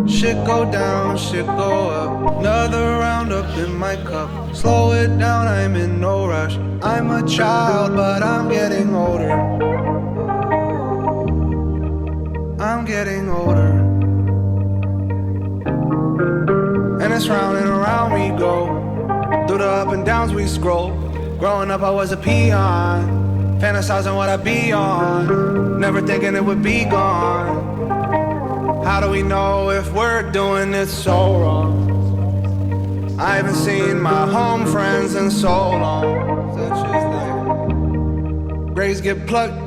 Shit go down, shit go up. Another round up in my cup. Slow it down, I'm in no rush. I'm a child, but I'm getting older. I'm getting older. And it's round and around we go. Through the up and downs we scroll. Growing up I was a peon, fantasizing what I'd be on, never thinking it would be gone. How do we know if we're doing it so wrong? I haven't seen my home friends in so long. Such as like grades get plucked,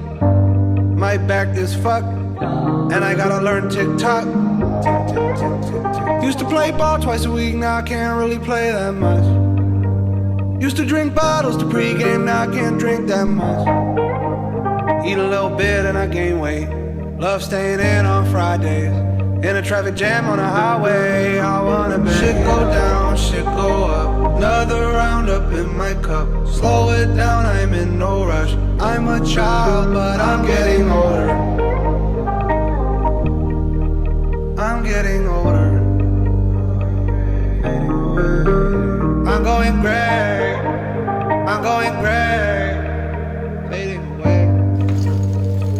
my back is fucked, and I gotta learn TikTok. Used to play ball twice a week, now I can't really play that much. Used to drink bottles to pregame, now I can't drink that much. Eat a little bit and I gain weight. Love staying in on Fridays. In a traffic jam on the highway, I wanna be. Shit go down, shit go up. Another round up in my cup. Slow it down, I'm in no rush. I'm a child, but I'm getting older. I'm getting older. I'm going gray. I'm going gray. Fading away.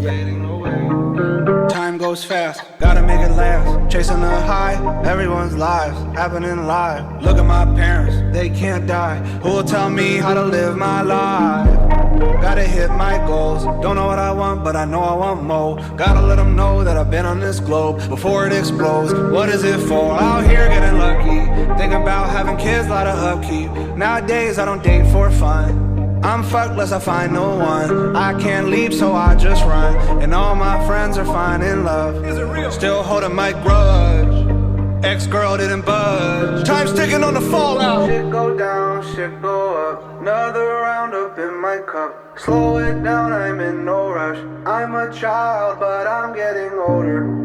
Fading away. Time goes fast, gotta make it last. Chasing the high, everyone's lives happening live. Look at my parents, they can't die. Who will tell me how to live my life? Gotta hit my goals. Don't know what I want, but I know I want more. Gotta let them know that I've been on this globe before it explodes. What is it for? Out here getting lucky, thinking about having kids, lot of upkeep. Nowadays I don't date for fun. I'm fucked unless I find no one. I can't leave, so I just run. And all my friends are finding love. Still holding my grudge. Ex-girl didn't budge. Time's ticking on the fallout. Shit go down, shit go up. Another round up in my cup. Slow it down, I'm in no rush. I'm a child, but I'm getting older.